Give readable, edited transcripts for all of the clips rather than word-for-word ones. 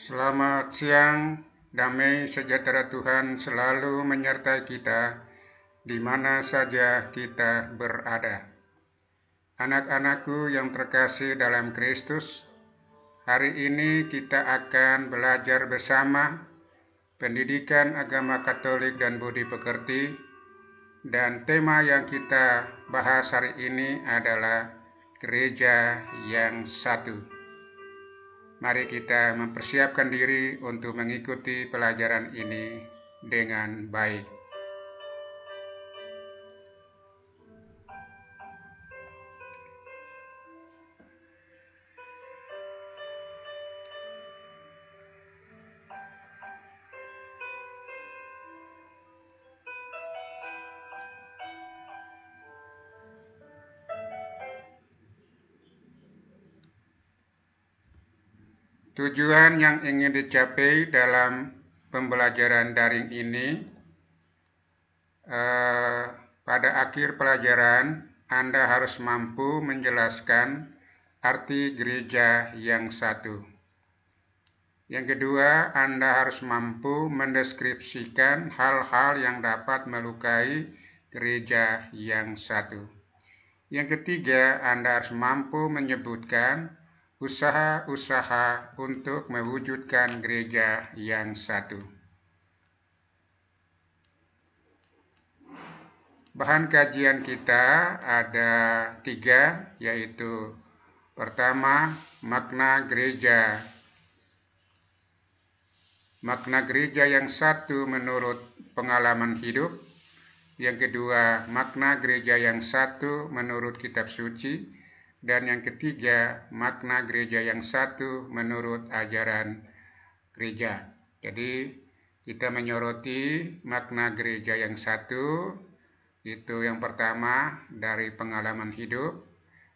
Selamat siang, damai sejahtera Tuhan selalu menyertai kita di mana saja kita berada. Anak-anakku yang terkasih dalam Kristus, hari ini kita akan belajar bersama pendidikan agama Katolik dan budi pekerti, dan tema yang kita bahas hari ini adalah gereja yang satu. Mari kita mempersiapkan diri untuk mengikuti pelajaran ini dengan baik. Tujuan yang ingin dicapai dalam pembelajaran daring ini, pada akhir pelajaran Anda harus mampu menjelaskan arti gereja yang satu. Yang kedua, Anda harus mampu mendeskripsikan hal-hal yang dapat melukai gereja yang satu. Yang ketiga, Anda harus mampu menyebutkan usaha-usaha untuk mewujudkan gereja yang satu. Bahan kajian kita ada 3, yaitu pertama, makna gereja. Makna gereja yang satu menurut pengalaman hidup. Yang kedua, makna gereja yang satu menurut kitab suci. Dan yang ketiga, makna gereja yang satu menurut ajaran gereja. Jadi, kita menyoroti makna gereja yang satu, itu yang pertama dari pengalaman hidup,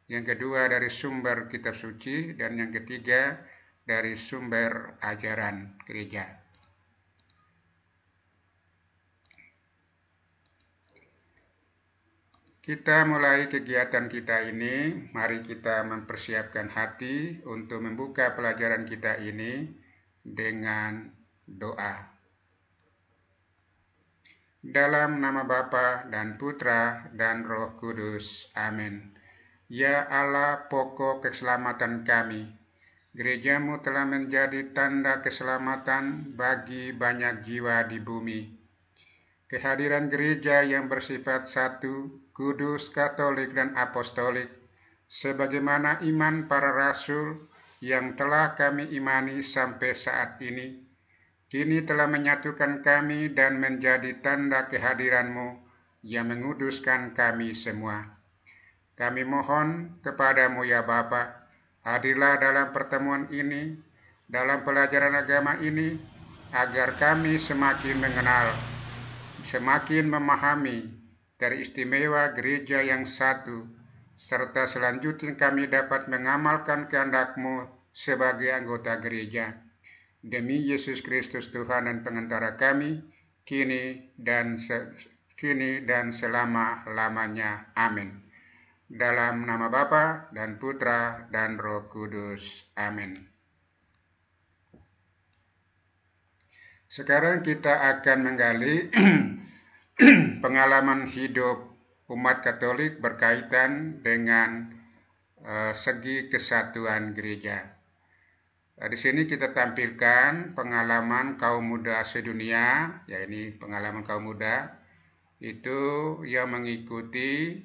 yang kedua dari sumber kitab suci, dan yang ketiga dari sumber ajaran gereja. Kita mulai kegiatan kita ini, mari kita mempersiapkan hati untuk membuka pelajaran kita ini dengan doa. Dalam nama Bapa dan Putra dan Roh Kudus. Amin. Ya Allah, pokok keselamatan kami, gerejamu telah menjadi tanda keselamatan bagi banyak jiwa di bumi. Kehadiran gereja yang bersifat satu, kudus, katolik, dan apostolik, sebagaimana iman para rasul yang telah kami imani sampai saat ini, kini telah menyatukan kami dan menjadi tanda kehadiran-Mu yang menguduskan kami semua. Kami mohon kepadamu ya Bapa, hadirlah dalam pertemuan ini, dalam pelajaran agama ini, agar kami semakin mengenal, semakin memahami dari istimewa gereja yang satu, serta selanjutnya kami dapat mengamalkan kehendak-Mu sebagai anggota gereja. Demi Yesus Kristus Tuhan dan pengantara kami, kini dan selama-lamanya. Amin. Dalam nama Bapa dan Putra dan Roh Kudus. Amin. Sekarang kita akan menggali pengalaman hidup umat Katolik berkaitan dengan segi kesatuan gereja. Di sini kita tampilkan pengalaman kaum muda sedunia, ya ini pengalaman kaum muda itu yang mengikuti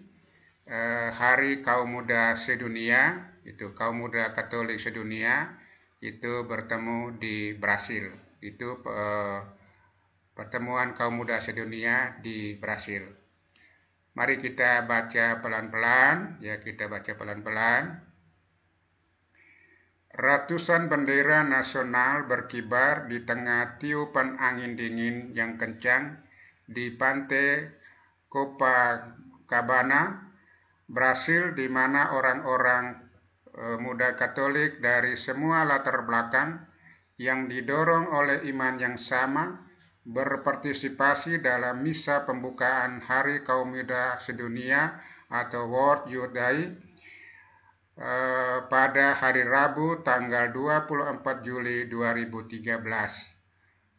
Hari Kaum Muda Sedunia, itu kaum muda Katolik sedunia itu bertemu di Brasil. Itu pertemuan kaum muda sedunia di Brasil. Mari kita baca pelan-pelan, ya kita baca pelan-pelan. Ratusan bendera nasional berkibar di tengah tiupan angin dingin yang kencang di pantai Copacabana, Brasil, di mana orang-orang muda Katolik dari semua latar belakang yang didorong oleh iman yang sama berpartisipasi dalam misa pembukaan Hari Kaum Muda Sedunia atau World Youth Day. pada hari Rabu tanggal 24 Juli 2013.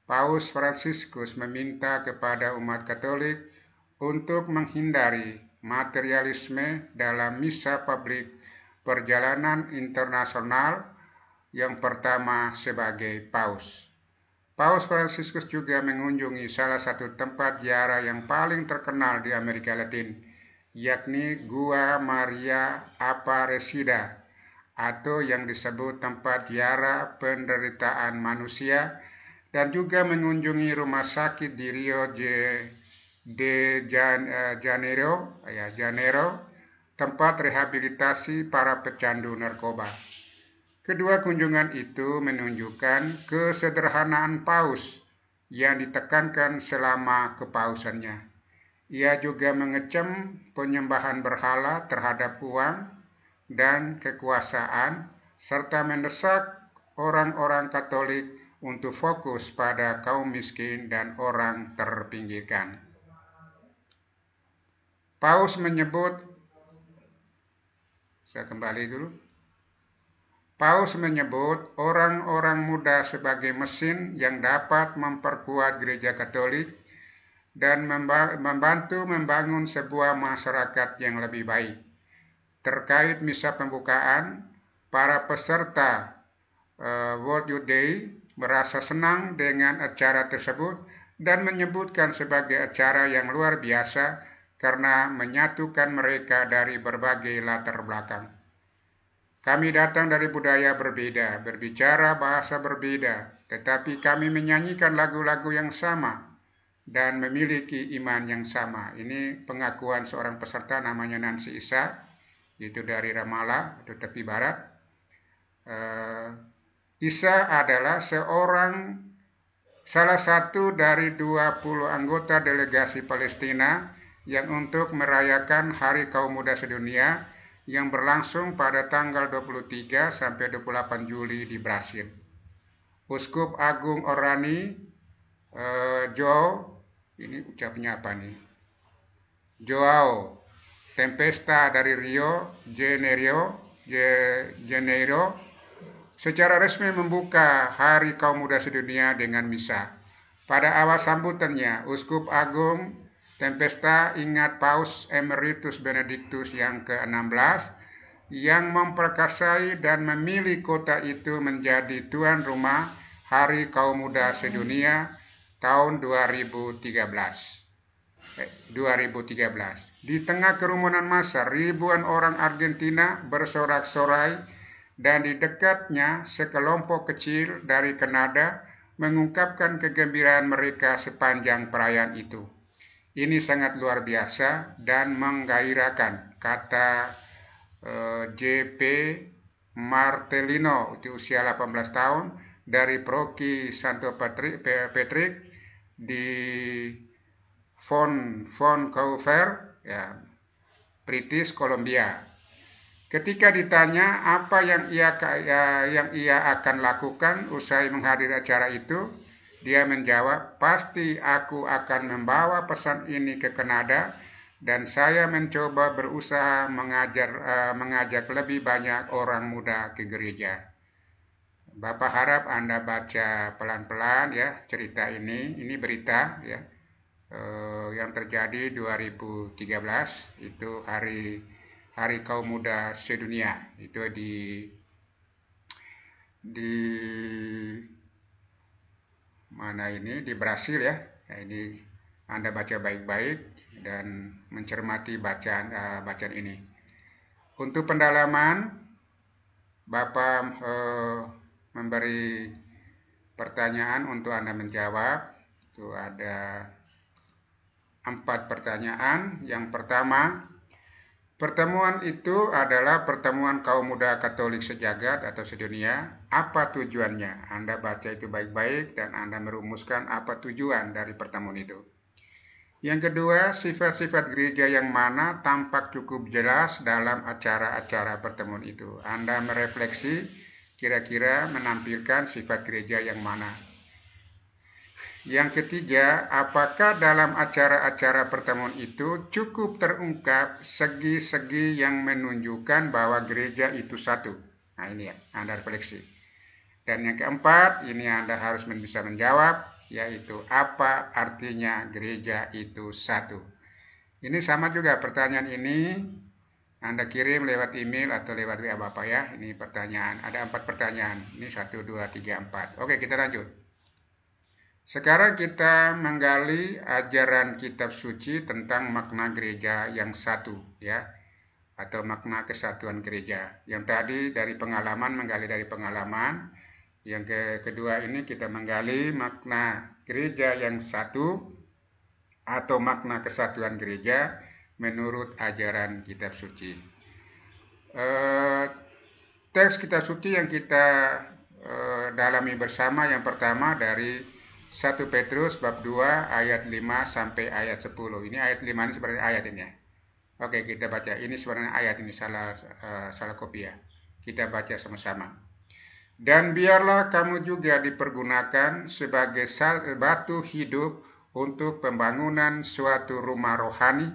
Paus Fransiskus meminta kepada umat Katolik untuk menghindari materialisme dalam misa publik perjalanan internasional yang pertama sebagai Paus. Paus Fransiskus juga mengunjungi salah satu tempat ziarah yang paling terkenal di Amerika Latin, yakni Gua Maria Aparecida, atau yang disebut tempat ziarah penderitaan manusia, dan juga mengunjungi rumah sakit di Rio de Janeiro, tempat rehabilitasi para pecandu narkoba. Kedua kunjungan itu menunjukkan kesederhanaan Paus yang ditekankan selama kepausannya. Ia juga mengecam penyembahan berhala terhadap uang dan kekuasaan, serta mendesak orang-orang Katolik untuk fokus pada kaum miskin dan orang terpinggirkan. Paus menyebut orang-orang muda sebagai mesin yang dapat memperkuat gereja Katolik dan membantu membangun sebuah masyarakat yang lebih baik. Terkait misa pembukaan, para peserta World Youth Day merasa senang dengan acara tersebut dan menyebutkan sebagai acara yang luar biasa karena menyatukan mereka dari berbagai latar belakang. Kami datang dari budaya berbeda, berbicara bahasa berbeda, tetapi kami menyanyikan lagu-lagu yang sama dan memiliki iman yang sama. Ini pengakuan seorang peserta namanya Nancy Isa, itu dari Ramallah atau tepi barat. Isa adalah salah satu dari 20 anggota delegasi Palestina yang untuk merayakan Hari Kaum Muda Sedunia yang berlangsung pada tanggal 23 sampai 28 Juli di Brasil. Uskup Agung Orani Joao Tempesta dari Rio Janeiro secara resmi membuka Hari Kaum Muda Sedunia dengan misa. Pada awal sambutannya, Uskup Agung Tempesta ingat Paus Emeritus Benediktus yang ke-16 yang memperkasai dan memilih kota itu menjadi tuan rumah Hari Kaum Muda Sedunia tahun 2013. Di tengah kerumunan massa, ribuan orang Argentina bersorak-sorai dan di dekatnya sekelompok kecil dari Kanada mengungkapkan kegembiraan mereka sepanjang perayaan itu. Ini sangat luar biasa dan menggairahkan, kata J.P. Martellino, itu usia 18 tahun, dari Paroki Santo Patrick di Vancouver, British Columbia. Ketika ditanya apa yang ia akan lakukan usai menghadiri acara itu, dia menjawab, "Pasti aku akan membawa pesan ini ke Kanada dan saya mencoba berusaha mengajak lebih banyak orang muda ke gereja." Bapak harap Anda baca pelan-pelan ya cerita ini. Ini berita ya yang terjadi 2013, itu Hari Kaum Muda Sedunia. Itu di mana ini, di Brasil ya. Nah, ini Anda baca baik-baik dan mencermati bacaan ini. Untuk pendalaman, Bapak memberi pertanyaan untuk Anda menjawab. Itu ada 4 pertanyaan. Yang pertama, pertemuan itu adalah pertemuan kaum muda Katolik sejagat atau sedunia. Apa tujuannya? Anda baca itu baik-baik dan Anda merumuskan apa tujuan dari pertemuan itu. Yang kedua, sifat-sifat gereja yang mana tampak cukup jelas dalam acara-acara pertemuan itu. Anda merefleksi kira-kira menampilkan sifat gereja yang mana. Yang ketiga, apakah dalam acara-acara pertemuan itu cukup terungkap segi-segi yang menunjukkan bahwa gereja itu satu? Nah ini ya, Anda refleksi. Dan yang keempat, ini Anda harus bisa menjawab, yaitu apa artinya gereja itu satu? Ini sama juga pertanyaan ini Anda kirim lewat email atau lewat WA Bapak ya. Ini pertanyaan, ada 4 pertanyaan. Ini 1, 2, 3, 4. Oke, kita lanjut. Sekarang kita menggali ajaran kitab suci tentang makna gereja yang satu ya, atau makna kesatuan gereja. Yang tadi dari pengalaman, menggali dari pengalaman. Yang kedua ini kita menggali makna gereja yang satu atau makna kesatuan gereja menurut ajaran kitab suci. Teks kitab suci yang kita dalami bersama yang pertama dari 1 Petrus bab 2 ayat 5 sampai ayat 10. Ini ayat 5 ini sebenarnya ayat ini ya. Oke, kita baca. Ini sebenarnya ayat ini salah kopi ya. Kita baca sama-sama. Dan biarlah kamu juga dipergunakan sebagai batu hidup untuk pembangunan suatu rumah rohani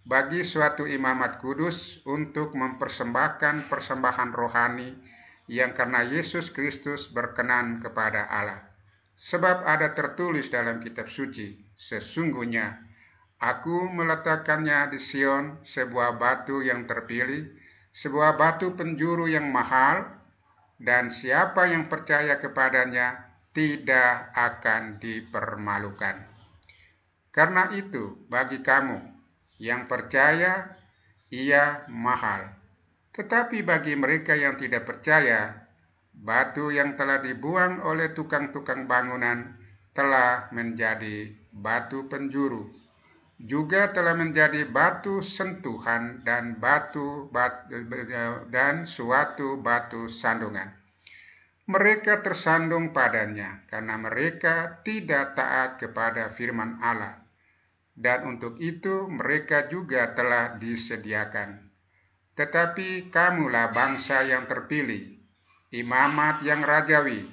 bagi suatu imamat kudus untuk mempersembahkan persembahan rohani yang karena Yesus Kristus berkenan kepada Allah. Sebab ada tertulis dalam kitab suci, sesungguhnya aku meletakkannya di Sion sebuah batu yang terpilih, sebuah batu penjuru yang mahal, dan siapa yang percaya kepadanya tidak akan dipermalukan. Karena itu bagi kamu yang percaya ia mahal, tetapi bagi mereka yang tidak percaya, batu yang telah dibuang oleh tukang-tukang bangunan telah menjadi batu penjuru, juga telah menjadi batu sentuhan dan suatu batu sandungan. Mereka tersandung padanya karena mereka tidak taat kepada firman Allah, dan untuk itu mereka juga telah disediakan. Tetapi kamulah bangsa yang terpilih, imamat yang rajawi,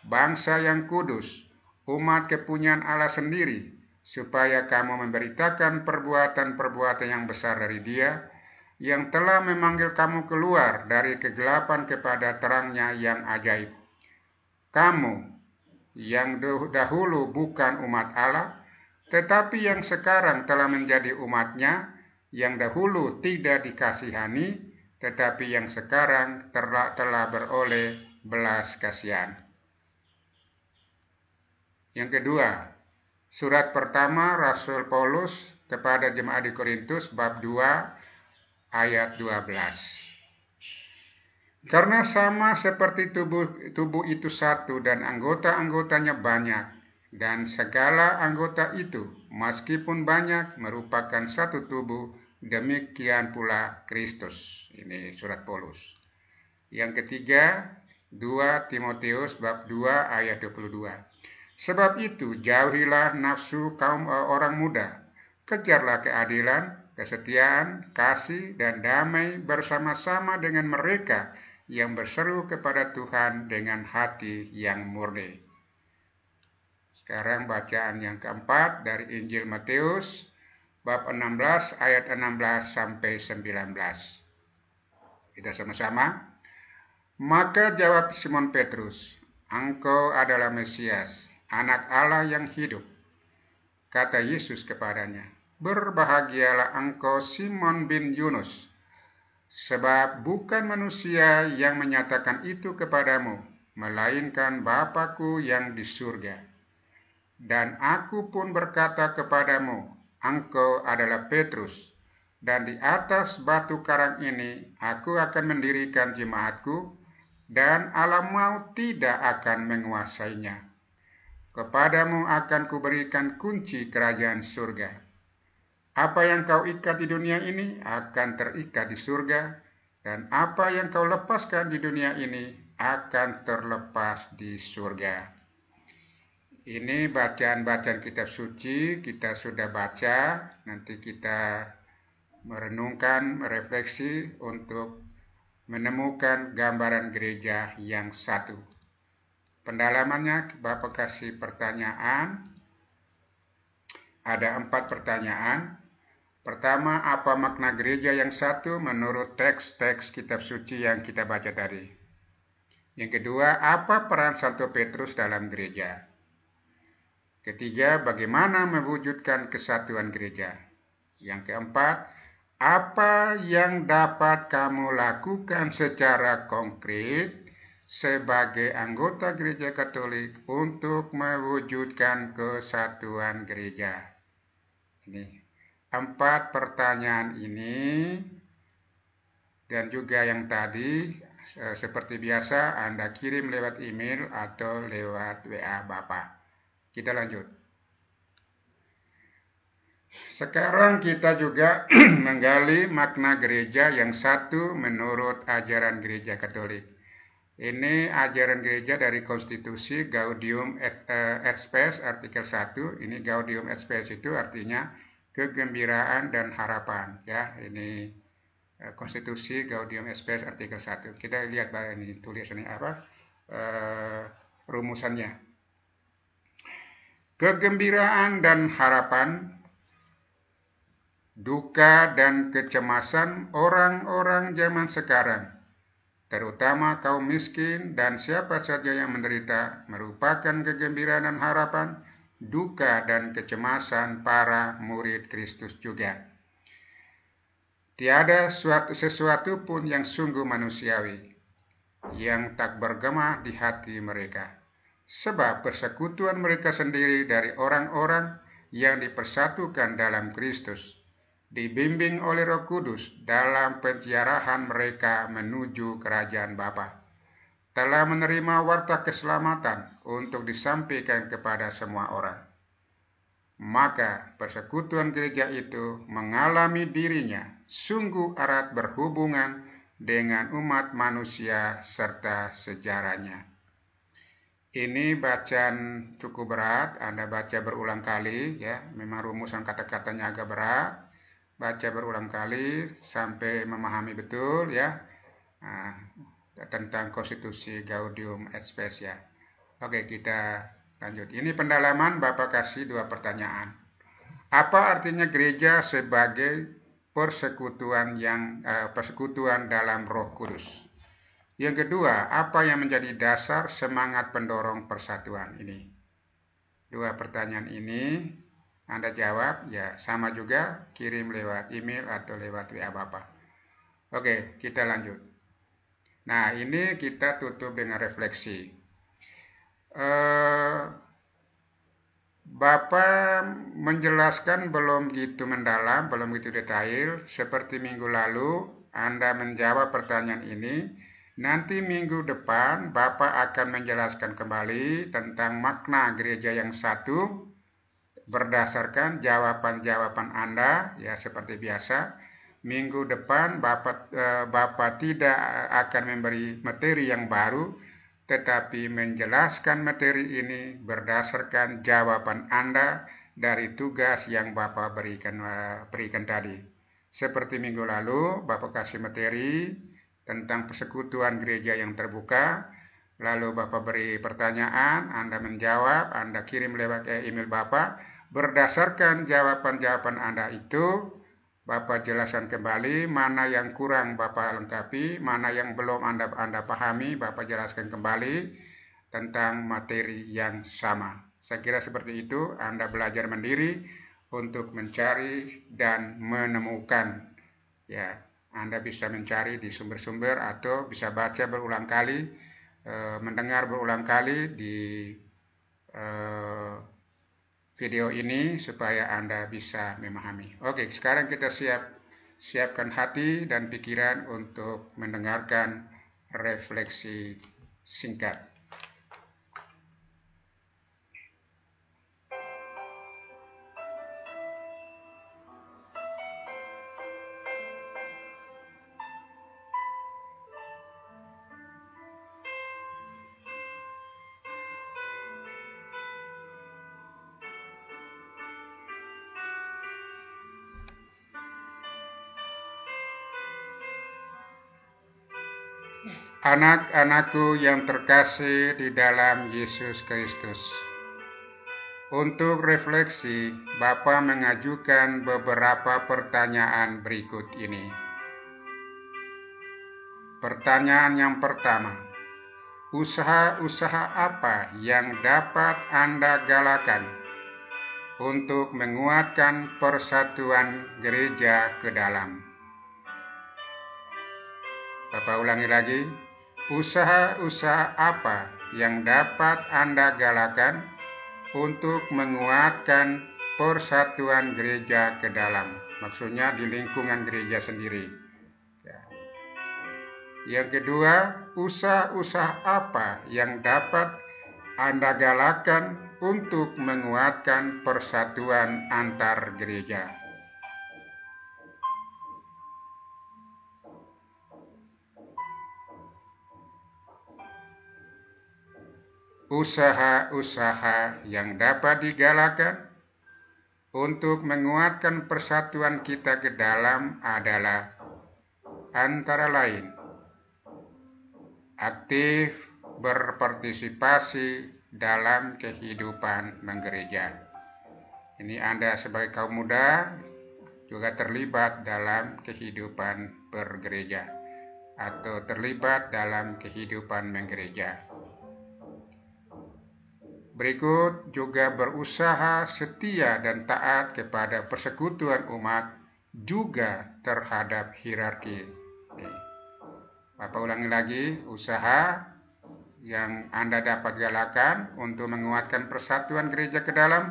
bangsa yang kudus, umat kepunyaan Allah sendiri, supaya kamu memberitakan perbuatan-perbuatan yang besar dari Dia, yang telah memanggil kamu keluar dari kegelapan kepada terangnya yang ajaib. Kamu yang dahulu bukan umat Allah, tetapi yang sekarang telah menjadi umat-Nya, yang dahulu tidak dikasihani, tetapi yang sekarang telah beroleh belas kasihan. Yang kedua, surat pertama Rasul Paulus kepada jemaat di Korintus bab 2 ayat 12. Karena sama seperti tubuh itu satu dan anggota-anggotanya banyak, dan segala anggota itu meskipun banyak merupakan satu tubuh, demikian pula Kristus. Ini surat Paulus. Yang ketiga, 2 Timotius bab 2 ayat 22. Sebab itu jauhilah nafsu kaum orang muda, kejarlah keadilan, kesetiaan, kasih, dan damai bersama-sama dengan mereka yang berseru kepada Tuhan dengan hati yang murni. Sekarang bacaan yang keempat dari Injil Matius bab 16 ayat 16 sampai 19. Kita sama-sama. Maka jawab Simon Petrus, engkau adalah Mesias, anak Allah yang hidup. Kata Yesus kepadanya, berbahagialah engkau Simon bin Yunus, sebab bukan manusia yang menyatakan itu kepadamu, melainkan Bapa-Ku yang di surga. Dan aku pun berkata kepadamu, engkau adalah Petrus, dan di atas batu karang ini aku akan mendirikan jemaatku, dan alam maut tidak akan menguasainya. Kepadamu akan kuberikan kunci kerajaan surga. Apa yang kau ikat di dunia ini akan terikat di surga, dan apa yang kau lepaskan di dunia ini akan terlepas di surga. Ini bacaan-bacaan kitab suci kita sudah baca, nanti kita merenungkan, merefleksi untuk menemukan gambaran gereja yang satu. Pendalamannya Bapak kasih pertanyaan, Ada 4 pertanyaan. Pertama, apa makna gereja yang satu menurut teks-teks kitab suci yang kita baca tadi? Yang kedua, apa peran Santo Petrus dalam gereja? Ketiga, bagaimana mewujudkan kesatuan gereja? Yang keempat, apa yang dapat kamu lakukan secara konkret sebagai anggota gereja Katolik untuk mewujudkan kesatuan gereja? Ini 4 pertanyaan ini dan juga yang tadi seperti biasa Anda kirim lewat email atau lewat WA Bapak. Kita lanjut. Sekarang kita juga menggali makna gereja yang satu menurut ajaran gereja Katolik. Ini ajaran gereja dari konstitusi Gaudium et Spes artikel 1. Ini Gaudium et Spes itu artinya kegembiraan dan harapan, ya. Ini konstitusi Gaudium et Spes artikel 1. Kita lihat ini tulisannya apa, rumusannya. Kegembiraan dan harapan, duka dan kecemasan orang-orang zaman sekarang, terutama kaum miskin dan siapa saja yang menderita, merupakan kegembiraan dan harapan, duka dan kecemasan para murid Kristus juga. Tiada sesuatu pun yang sungguh manusiawi yang tak bergema di hati mereka, sebab persekutuan mereka sendiri dari orang-orang yang dipersatukan dalam Kristus, dibimbing oleh Roh Kudus dalam penziarahan mereka menuju kerajaan Bapa, telah menerima warta keselamatan untuk disampaikan kepada semua orang. Maka persekutuan gereja itu mengalami dirinya sungguh erat berhubungan dengan umat manusia serta sejarahnya. Ini bacaan cukup berat, Anda baca berulang kali, ya. Memang rumusan kata-katanya agak berat. Baca berulang kali sampai memahami betul, ya. Tentang konstitusi Gaudium et Spes, ya. Oke, kita lanjut. Ini pendalaman, Bapak kasih 2 pertanyaan. Apa artinya gereja sebagai persekutuan dalam Roh Kudus? Yang kedua, apa yang menjadi dasar semangat pendorong persatuan ini? 2 pertanyaan ini Anda jawab, ya, sama juga, kirim lewat email atau lewat WA Bapak. Oke, kita lanjut. Nah, ini kita tutup dengan refleksi. Bapak menjelaskan belum gitu mendalam, belum gitu detail. Seperti minggu lalu, Anda menjawab pertanyaan ini. Nanti minggu depan, Bapak akan menjelaskan kembali tentang makna gereja yang satu, berdasarkan jawaban-jawaban Anda, ya, seperti biasa. Minggu depan, Bapak tidak akan memberi materi yang baru, tetapi menjelaskan materi ini berdasarkan jawaban Anda dari tugas yang Bapak berikan tadi. Seperti minggu lalu, Bapak kasih materi tentang persekutuan gereja yang terbuka, lalu Bapak beri pertanyaan, Anda menjawab, Anda kirim lewat email Bapak. Berdasarkan jawaban-jawaban Anda itu, Bapak jelaskan kembali mana yang kurang Bapak lengkapi, mana yang belum Anda pahami, Bapak jelaskan kembali tentang materi yang sama. Saya kira seperti itu, Anda belajar mandiri untuk mencari dan menemukan. Ya, Anda bisa mencari di sumber-sumber atau bisa baca berulang kali, mendengar berulang kali di video ini supaya Anda bisa memahami. Oke, sekarang kita siapkan hati dan pikiran untuk mendengarkan refleksi singkat. Anak-anakku yang terkasih di dalam Yesus Kristus, Untuk refleksi, Bapak mengajukan beberapa pertanyaan berikut ini. Pertanyaan yang pertama, usaha-usaha apa yang dapat Anda galakan untuk menguatkan persatuan gereja ke dalam? Bapak ulangi lagi, usaha-usaha apa yang dapat Anda galakan untuk menguatkan persatuan gereja ke dalam? Maksudnya di lingkungan gereja sendiri. Yang kedua, usaha-usaha apa yang dapat Anda galakan untuk menguatkan persatuan antar gereja? Usaha-usaha yang dapat digalakan untuk menguatkan persatuan kita ke dalam adalah antara lain aktif berpartisipasi dalam kehidupan menggereja. Ini Anda sebagai kaum muda juga terlibat dalam kehidupan bergereja atau terlibat dalam kehidupan menggereja. Berikut juga berusaha setia dan taat kepada persekutuan umat juga terhadap hierarki. Bapak ulangi lagi, usaha yang Anda dapat galakan untuk menguatkan persatuan gereja ke dalam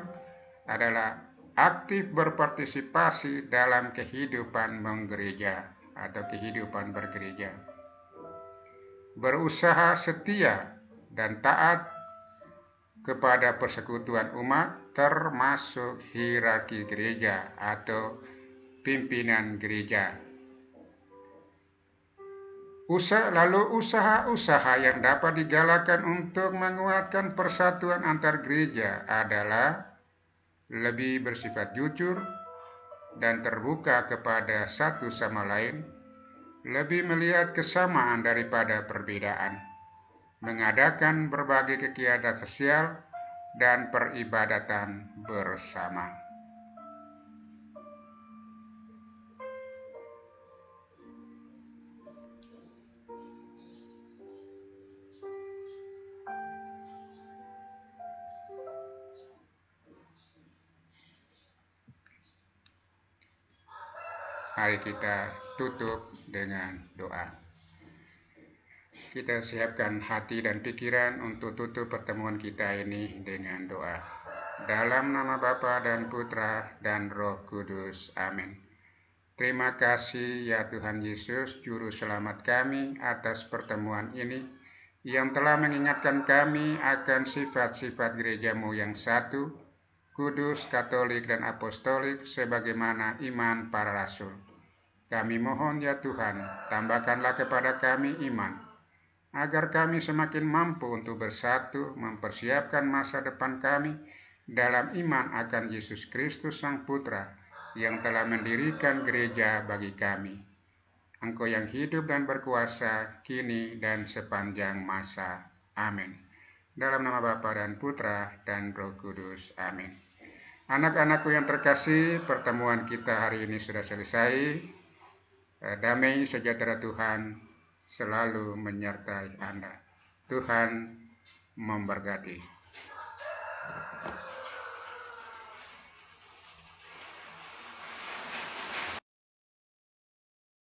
adalah aktif berpartisipasi dalam kehidupan menggereja atau kehidupan bergereja. Berusaha setia dan taat kepada persekutuan umat termasuk hierarki gereja atau pimpinan gereja. Lalu usaha-usaha yang dapat digalakan untuk menguatkan persatuan antar gereja adalah lebih bersifat jujur dan terbuka kepada satu sama lain, lebih melihat kesamaan daripada perbedaan, mengadakan berbagai kegiatan sosial dan peribadatan bersama. Mari kita tutup dengan doa. Kita siapkan hati dan pikiran untuk tutup pertemuan kita ini dengan doa. Dalam nama Bapa dan Putra dan Roh Kudus. Amin. Terima kasih ya Tuhan Yesus, Juru Selamat kami atas pertemuan ini yang telah mengingatkan kami akan sifat-sifat gereja-Mu yang satu, kudus, katolik, dan apostolik sebagaimana iman para rasul. Kami mohon ya Tuhan, tambahkanlah kepada kami iman, agar kami semakin mampu untuk bersatu mempersiapkan masa depan kami dalam iman akan Yesus Kristus Sang Putra yang telah mendirikan gereja bagi kami. Engkau yang hidup dan berkuasa kini dan sepanjang masa. Amin. Dalam nama Bapa dan Putra dan Roh Kudus. Amin. Anak-anakku yang terkasih, pertemuan kita hari ini sudah selesai. Damai sejahtera Tuhan selalu menyertai Anda. Tuhan memberkati.